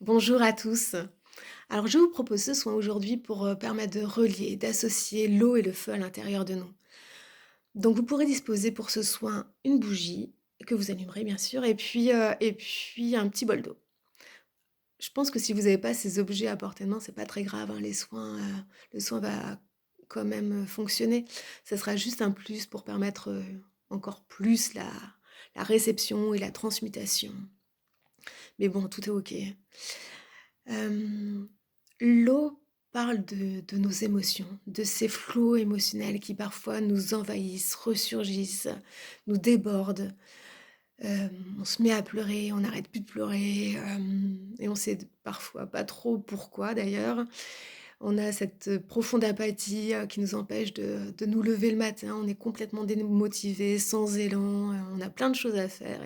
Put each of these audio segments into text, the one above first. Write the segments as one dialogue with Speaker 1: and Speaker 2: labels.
Speaker 1: Bonjour à tous. Alors, je vous propose ce soin aujourd'hui pour permettre de relier, d'associer l'eau et le feu à l'intérieur de nous. Donc, vous pourrez disposer pour ce soin une bougie que vous allumerez bien sûr, et puis un petit bol d'eau. Je pense que si vous n'avez pas ces objets à portée de main, c'est pas très grave, hein, le soin va quand même fonctionner. Ça sera juste un plus pour permettre encore plus la réception et la transmutation. Mais bon, tout est OK. Hem, L'eau parle de nos émotions, de ces flots émotionnels qui parfois nous envahissent, ressurgissent, nous débordent. On se met à pleurer, on n'arrête plus de pleurer, et on sait parfois pas trop pourquoi d'ailleurs. On a cette profonde apathie, qui nous empêche de nous lever le matin. On est complètement démotivés, sans élan, on a plein de choses à faire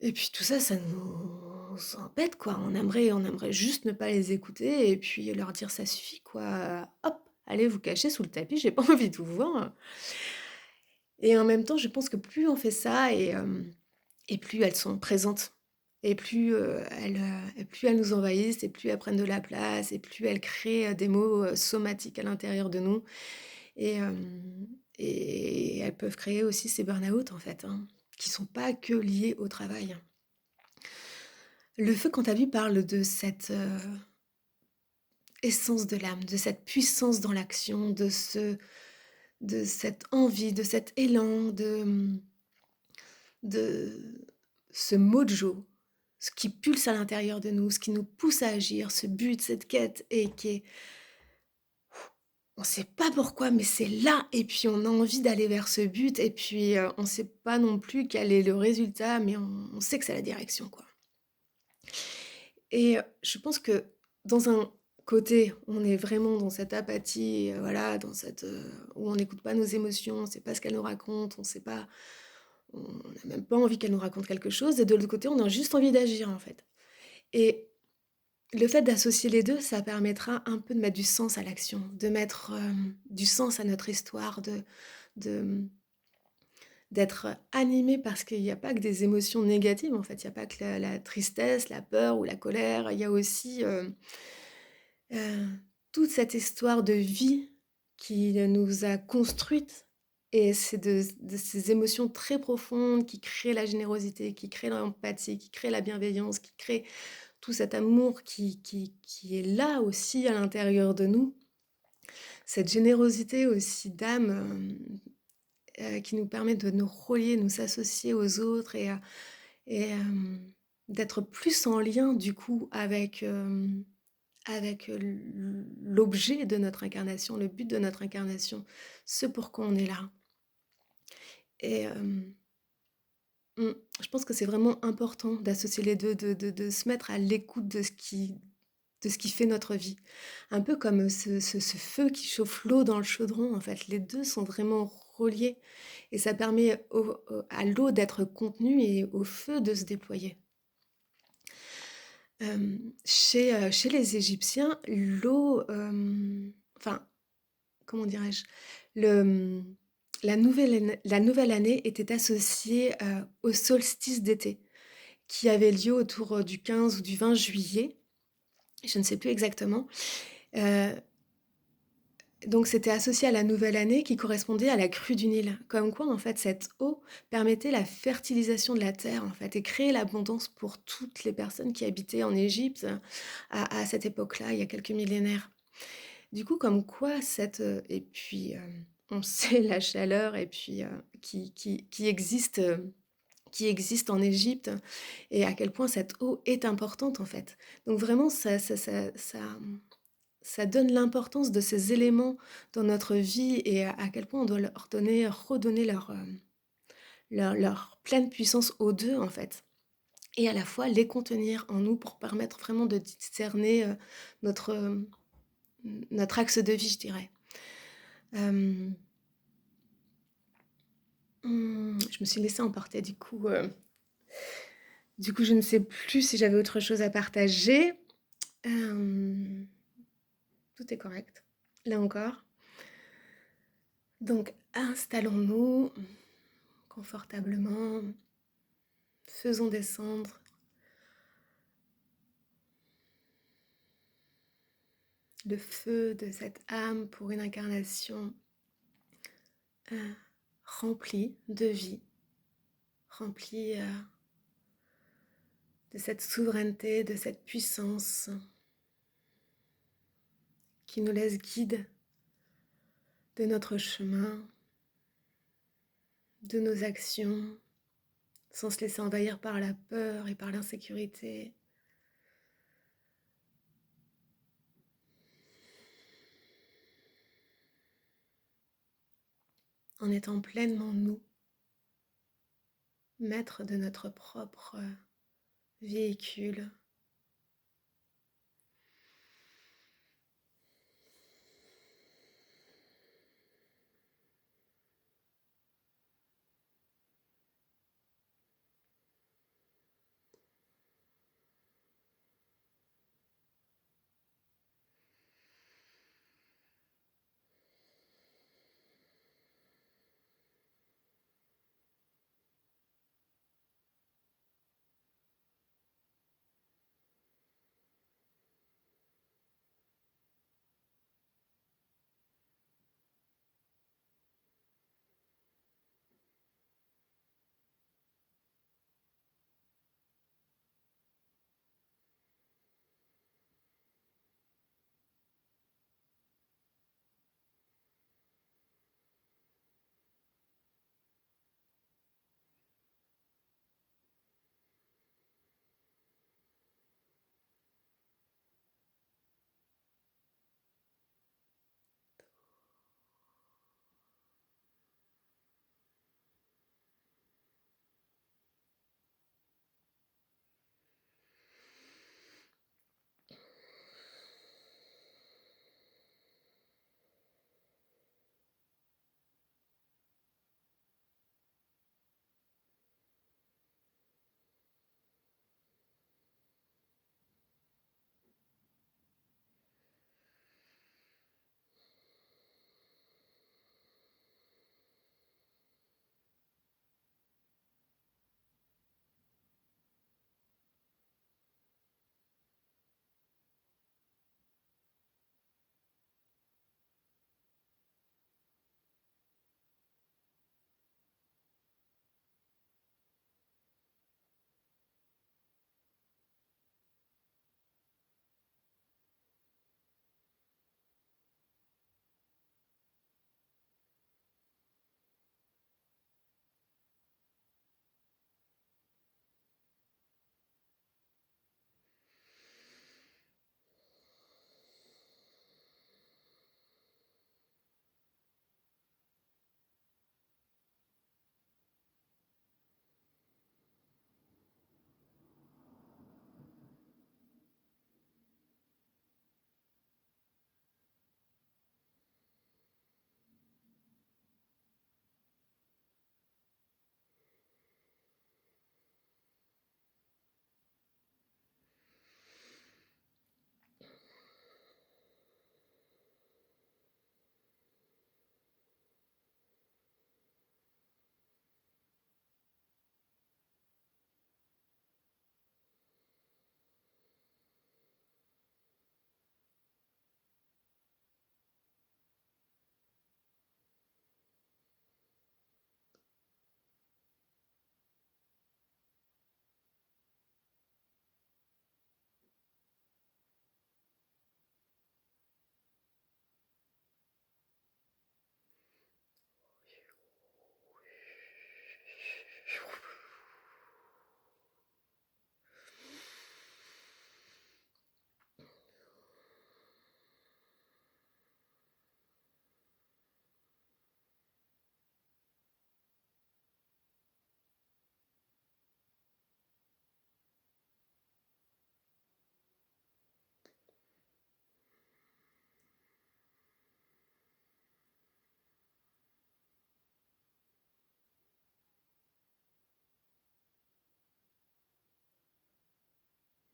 Speaker 1: et puis tout ça, ça nous embête quoi. On aimerait juste ne pas les écouter et puis leur dire: «Ça suffit quoi, hop, allez vous cacher sous le tapis, j'ai pas envie de vous voir». Et en même temps, je pense que plus on fait ça et plus elles sont présentes et plus elles nous envahissent et plus elles prennent de la place et plus elles créent, des maux, somatiques à l'intérieur de nous et elles peuvent créer aussi ces burn-out en fait, hein, qui sont pas que liés au travail. Le feu, quant à lui, parle de cette, essence de l'âme, de cette puissance dans l'action, de cette envie, de cet élan, de ce mojo, ce qui pulse à l'intérieur de nous, ce qui nous pousse à agir, ce but, cette quête et qui est on sait pas pourquoi, mais c'est là et puis on a envie d'aller vers ce but et puis, on sait pas non plus quel est le résultat, mais on sait que c'est la direction, quoi. Et je pense que dans un côté, on est vraiment dans cette apathie, voilà, où on n'écoute pas nos émotions, on ne sait pas ce qu'elles nous racontent, on n'a même pas envie qu'elles nous racontent quelque chose et de l'autre côté, on a juste envie d'agir, en fait. Et le fait d'associer les 2, ça permettra un peu de mettre du sens à l'action, de mettre, du sens à notre histoire, de, d'être animé parce qu'il y a pas que des émotions négatives, en fait. Il y a pas que la tristesse, la peur ou la colère. Il y a aussi, Heu, toute cette histoire de vie qui, nous a construites et c'est de ces émotions très profondes qui créent la générosité, qui créent l'empathie, qui créent la bienveillance, qui créent tout cet amour qui est là aussi à l'intérieur de nous. Cette générosité aussi d'âme, qui nous permet de nous relier, nous associer aux autres d'être plus en lien du coup avec, l'objet de notre incarnation, le but de notre incarnation, ce pourquoi on est là et mmh, je pense que c'est vraiment important d'associer les 2, de se mettre à l'écoute de ce qui fait notre vie. Un peu comme, ce feu qui chauffe l'eau dans le chaudron, en fait, les 2 sont vraiment reliés et ça permet à l'eau d'être contenue et au feu de se déployer. Chez les Égyptiens, l'eau, enfin, comment dirais-je? Le, la nouvelle année était associée, au solstice d'été, qui avait lieu autour, du 15 ou du 20 juillet, je ne sais plus exactement. Heu, donc c'était associé à la nouvelle année qui correspondait à la crue du Nil. Comme quoi, en fait, cette eau permettait la fertilisation de la terre, en fait et créer l'abondance pour toutes les personnes qui habitaient en Égypte, à cette époque-là, il y a quelques millénaires. Du coup, comme quoi et puis, on sait la chaleur et puis, qui existe en Égypte et à quel point cette eau est importante, en fait. Donc vraiment ça donne l'importance de ces éléments dans notre vie et à quel point on doit leur redonner leur pleine puissance aux 2 en fait et à la fois les contenir en nous pour permettre vraiment de discerner, notre, notre axe de vie, je dirais. Hem, je me suis laissée emporter du coup, je ne sais plus si j'avais autre chose à partager. Hem, Tout est correct, là encore. Donc installons-nous confortablement, faisons descendre le feu de cette âme pour une incarnation remplie de vie, remplie de cette souveraineté, de cette puissance qui nous laisse guide de notre chemin, de nos actions, sans se laisser envahir par la peur et par l'insécurité. En étant pleinement nous, maîtres de notre propre véhicule.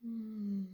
Speaker 1: Hmm.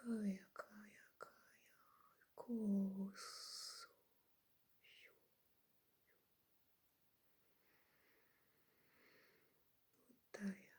Speaker 1: kaya kaya kaya koso taya.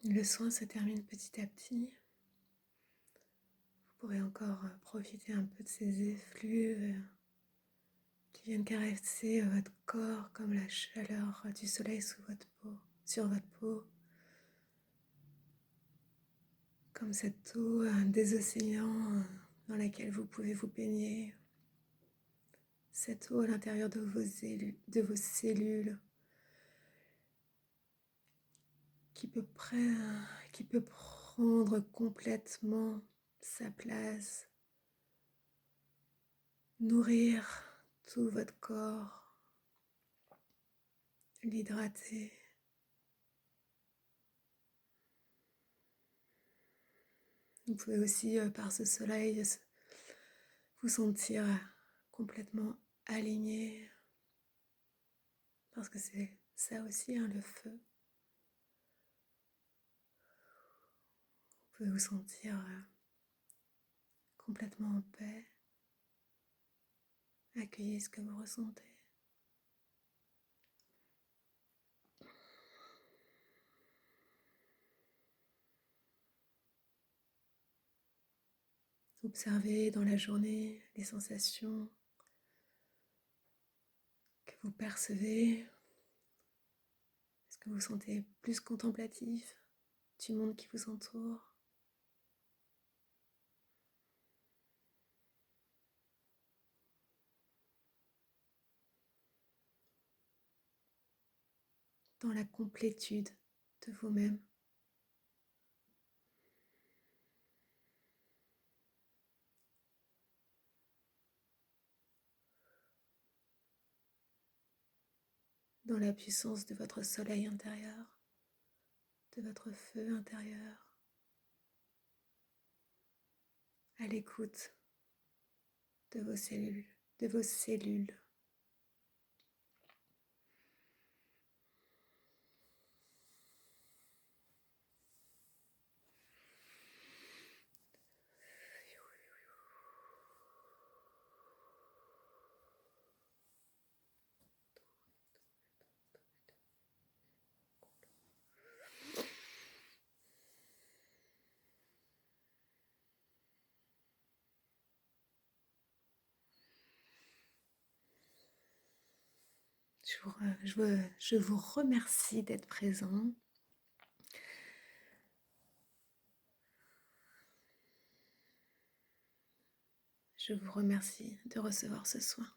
Speaker 1: Le soin se termine petit à petit. Vous pourrez encore profiter un peu de ces effluves qui viennent caresser votre corps comme la chaleur du soleil sur votre peau, comme cette eau des océans dans laquelle vous pouvez vous baigner, cette eau à l'intérieur de vos cellules qui peut prendre complètement sa place, nourrir tout votre corps, l'hydrater. Vous pouvez aussi, par ce soleil, vous sentir complètement aligné, parce que c'est ça aussi, hein, le feu. Vous pouvez vous sentir complètement en paix, accueillir ce que vous ressentez. Observez dans la journée les sensations que vous percevez. Est-ce que vous vous sentez plus contemplatif du monde qui vous entoure? Dans la complétude de vous-même? Dans la puissance de votre soleil intérieur, de votre feu intérieur, à l'écoute de vos cellules, de vos cellules. Je vous remercie d'être présent. Je vous remercie de recevoir ce soin.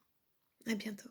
Speaker 1: À bientôt.